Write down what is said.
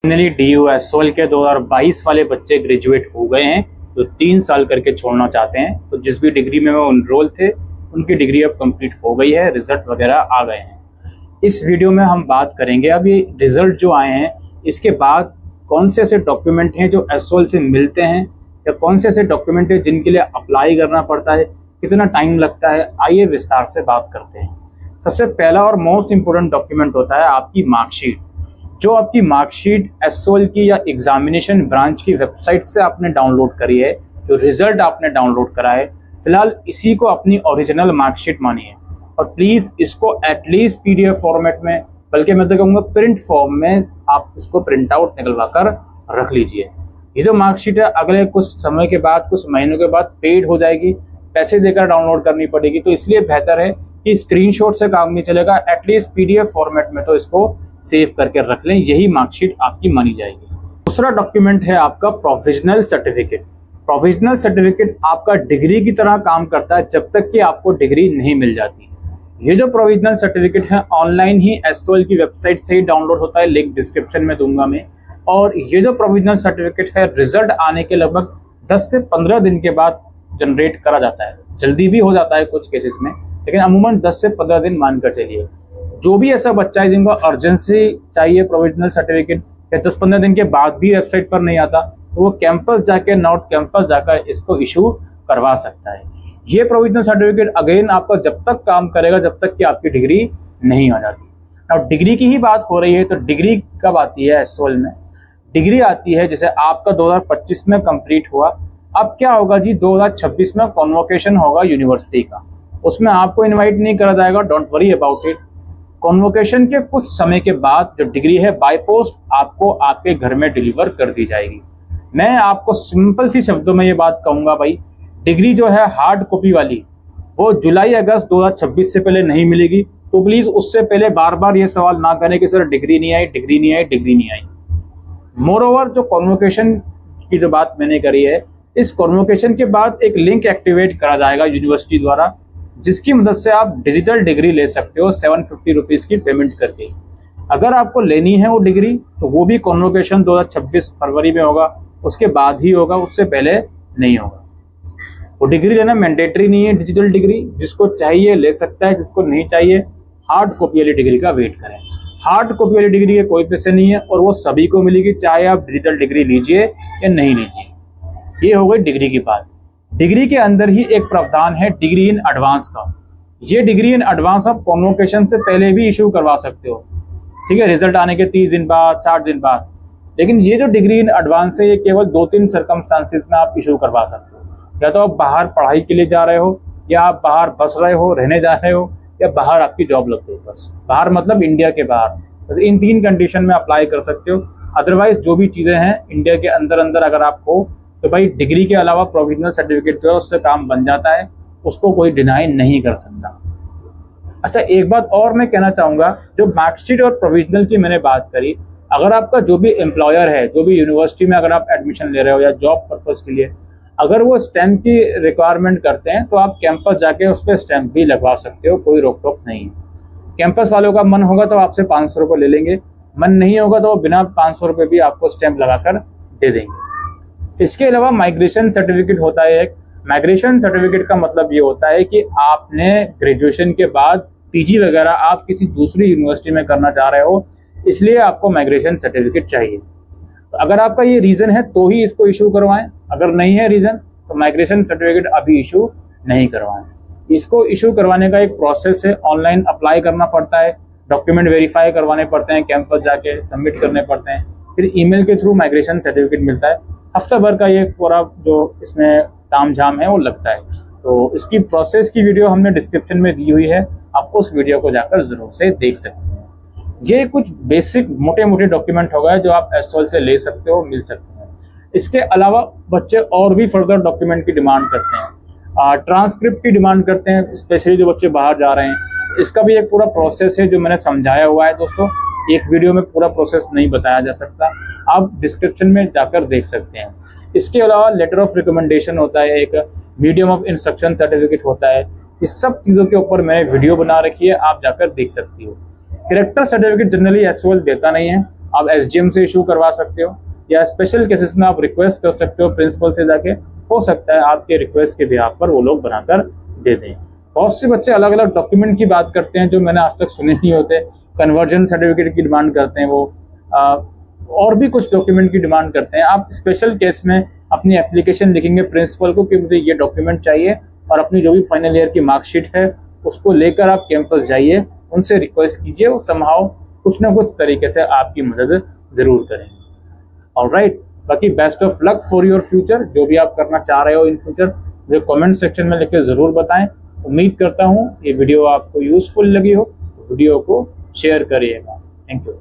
Finally DU/SOL के 2022 वाले बच्चे ग्रेजुएट हो गए हैं जो 3 साल करके छोड़ना चाहते हैं। तो जिस भी डिग्री में वो एनरोल थे उनकी डिग्री अब कंप्लीट हो गई है, रिजल्ट वगैरह आ गए हैं। इस वीडियो में हम बात करेंगे अब ये रिजल्ट जो आए हैं इसके बाद कौन से ऐसे डॉक्यूमेंट हैं जो SOL से मिलते हैं या कौन से ऐसे डॉक्यूमेंट हैं जिनके लिए अप्लाई करना पड़ता है, कितना टाइम लगता है। आइए विस्तार से बात करते हैं। सबसे पहला और मोस्ट इम्पोर्टेंट डॉक्यूमेंट होता है आपकी मार्कशीट। जो आपकी मार्कशीट SOL की या एग्जामिनेशन ब्रांच की वेबसाइट से आपने डाउनलोड करी है, जो रिजल्ट आपने डाउनलोड करा है, फिलहाल इसी को अपनी ओरिजिनल मार्कशीट मानिए और प्लीज इसको एटलीस्ट PDF फॉर्मेट में, बल्कि मैं तो कहूँगा प्रिंट फॉर्म में आप इसको प्रिंट आउट निकलवा कर रख लीजिए। ये जो मार्कशीट है अगले कुछ समय के बाद, कुछ महीनों के बाद पेड हो जाएगी, पैसे देकर डाउनलोड करनी पड़ेगी। तो इसलिए बेहतर है कि स्क्रीनशॉट से काम नहीं चलेगा, एटलीस्ट PDF फॉर्मेट में तो इसको सेव करके रख लें, यही मार्कशीट आपकी मानी जाएगी। दूसरा डॉक्यूमेंट है आपका प्रोविजनल सर्टिफिकेट। प्रोविजनल सर्टिफिकेट आपका डिग्री की तरह काम करता है जब तक कि आपको डिग्री नहीं मिल जाती। ये जो प्रोविजनल सर्टिफिकेट है ऑनलाइन ही SOL की वेबसाइट से ही डाउनलोड होता है, लिंक डिस्क्रिप्शन में दूंगा मैं। और ये जो प्रोविजनल सर्टिफिकेट है रिजल्ट आने के लगभग 10 से 15 दिन के बाद जनरेट करा जाता है। जल्दी भी हो जाता है कुछ केसेस में, लेकिन अमूमन 10 से 15 दिन मानकर चलिए। जो भी ऐसा बच्चा है जिनको अर्जेंसी चाहिए प्रोविजनल सर्टिफिकेट या 10-15 दिन के बाद भी वेबसाइट पर नहीं आता, तो वो कैंपस जाके, नॉर्थ कैंपस जाकर इसको इशू करवा सकता है। ये प्रोविजनल सर्टिफिकेट अगेन आपका जब तक काम करेगा जब तक कि आपकी डिग्री नहीं हो जाती। अब डिग्री की ही बात हो रही है तो डिग्री कब आती है SOL में? डिग्री आती है जैसे आपका 2025 में कंप्लीट हुआ, अब क्या होगा जी, 2026 में कॉन्वोकेशन होगा यूनिवर्सिटी का। उसमें आपको इनवाइट नहीं करा जाएगा, don't worry about it. Convocation के कुछ समय के बाद जो डिग्री है बाय पोस्ट आपको आपके घर में डिलीवर कर दी जाएगी। मैं आपको सिंपल सी शब्दों में ये बात कहूंगा भाई, डिग्री जो है हार्ड कॉपी वाली वो जुलाई-अगस्त 2026 से पहले नहीं मिलेगी। तो प्लीज उससे पहले बार बार ये सवाल ना करें कि सर डिग्री नहीं आई, डिग्री नहीं आई, डिग्री नहीं आई। मोरओवर जो कॉन्वोकेशन की जो बात मैंने करी है, इस कॉन्वोकेशन के बाद एक लिंक एक्टिवेट करा जाएगा यूनिवर्सिटी द्वारा, जिसकी मदद से आप डिजिटल डिग्री ले सकते हो 750 रुपीज की पेमेंट करके। अगर आपको लेनी है वो डिग्री तो वो भी कॉन्वोकेशन 2026 फरवरी में होगा, उसके बाद ही होगा, उससे पहले नहीं होगा। वो डिग्री लेना मैंडेटरी नहीं है, डिजिटल डिग्री जिसको चाहिए ले सकता है, जिसको नहीं चाहिए हार्ड कॉपी वाली डिग्री का वेट करें। हार्ड कॉपी वाली डिग्री के कोई पैसे नहीं है और वो सभी को मिलेगी, चाहे आप डिजिटल डिग्री लीजिए या नहीं लीजिए। ये हो गई डिग्री की बात। डिग्री के अंदर ही एक प्रावधान है डिग्री इन एडवांस का। ये डिग्री इन एडवांस आप कॉन्वोकेशन से पहले भी इशू करवा सकते हो, ठीक है, रिजल्ट आने के 30 दिन बाद, 60 दिन बाद। लेकिन ये जो डिग्री इन एडवांस है ये केवल 2-3 सर्कमस्टांसेस में आप इशू करवा सकते हो। या तो आप बाहर पढ़ाई के लिए जा रहे हो, या आप बाहर बस रहे हो, रहने जा रहे हो, या बाहर आपकी जॉब लग गई। बस बाहर मतलब इंडिया के बाहर, बस इन 3 कंडीशन में अप्लाई कर सकते हो। अदरवाइज जो भी चीजें हैं इंडिया के अंदर अंदर अगर आप हो तो भाई डिग्री के अलावा प्रोविजनल सर्टिफिकेट जो है उससे काम बन जाता है, उसको कोई डिनाई नहीं कर सकता। अच्छा, एक बात और मैं कहना चाहूंगा, जो मार्कशीट और प्रोविजनल की मैंने बात करी, अगर आपका जो भी एम्प्लॉयर है, जो भी यूनिवर्सिटी में अगर आप एडमिशन ले रहे हो या जॉब पर्पज के लिए, अगर वो स्टैम्प की रिक्वायरमेंट करते हैं तो आप कैंपस जाके उस पर स्टैम्प भी लगवा सकते हो, कोई रोक टोक नहीं है। कैंपस वालों का मन होगा तो आपसे 500 रुपये ले लेंगे, मन नहीं होगा तो वो बिना 500 रुपये भी आपको स्टैम्प लगाकर दे देंगे। इसके अलावा माइग्रेशन सर्टिफिकेट होता है एक। माइग्रेशन सर्टिफिकेट का मतलब ये होता है कि आपने ग्रेजुएशन के बाद PG वगैरह आप किसी दूसरी यूनिवर्सिटी में करना चाह रहे हो, इसलिए आपको माइग्रेशन सर्टिफिकेट चाहिए। तो अगर आपका ये रीजन है तो ही इसको इशू करवाएं, अगर नहीं है रीजन तो माइग्रेशन सर्टिफिकेट अभी इशू नहीं करवाएं। इसको इशू करवाने का एक प्रोसेस है, ऑनलाइन अप्लाई करना पड़ता है, डॉक्यूमेंट वेरीफाई करवाने पड़ते हैं, कैंपस जाके सबमिट करने पड़ते हैं, फिर ईमेल के थ्रू माइग्रेशन सर्टिफिकेट मिलता है। हफ्ता भर का ये पूरा जो इसमें ताम झाम है वो लगता है। तो इसकी प्रोसेस की वीडियो हमने डिस्क्रिप्शन में दी हुई है, आप उस वीडियो को जाकर जरूर से देख सकते हैं। ये कुछ बेसिक मोटे मोटे डॉक्यूमेंट हो गए जो आप SOL से ले सकते हो, मिल सकते हैं। इसके अलावा बच्चे और भी फर्दर डॉक्यूमेंट की डिमांड करते हैं, ट्रांसक्रिप्ट की डिमांड करते हैं, स्पेशली जो बच्चे बाहर जा रहे हैं। इसका भी एक पूरा प्रोसेस है जो मैंने समझाया हुआ है दोस्तों, एक वीडियो में पूरा प्रोसेस नहीं बताया जा सकता, आप डिस्क्रिप्शन में जाकर देख सकते हैं। इसके अलावा लेटर ऑफ रिकमेंडेशन होता है, एक मीडियम ऑफ इंस्ट्रक्शन सर्टिफिकेट होता है। इस सब चीज़ों के ऊपर मैंने वीडियो बना रखी है, आप जाकर देख सकती हो। कैरेक्टर सर्टिफिकेट जनरली SOL देता नहीं है, आप SDM से इशू करवा सकते हो, या स्पेशल केसेस में आप रिक्वेस्ट कर सकते हो प्रिंसिपल से जाके, हो सकता है आपके रिक्वेस्ट के बिहाफ पर वो लोग बनाकर दे दें। बहुत से बच्चे अलग अलग डॉक्यूमेंट की बात करते हैं जो मैंने आज तक सुने नहीं होते। कन्वर्जन सर्टिफिकेट की डिमांड करते हैं वो, और भी कुछ डॉक्यूमेंट की डिमांड करते हैं। आप स्पेशल केस में अपनी एप्लीकेशन लिखेंगे प्रिंसिपल को कि मुझे ये डॉक्यूमेंट चाहिए, और अपनी जो भी फाइनल ईयर की मार्कशीट है उसको लेकर आप कैंपस जाइए, उनसे रिक्वेस्ट कीजिए, वो समहाउ कुछ ना कुछ तरीके से आपकी मदद जरूर करेंगे। ऑलराइट, बाकी best of luck for your future. जो भी आप करना चाह रहे हो इन फ्यूचर मुझे कमेंट सेक्शन में लिख के जरूर बताएं। उम्मीद करता हूँ ये वीडियो आपको यूजफुल लगी हो, वीडियो को शेयर करिएगा। Thank you.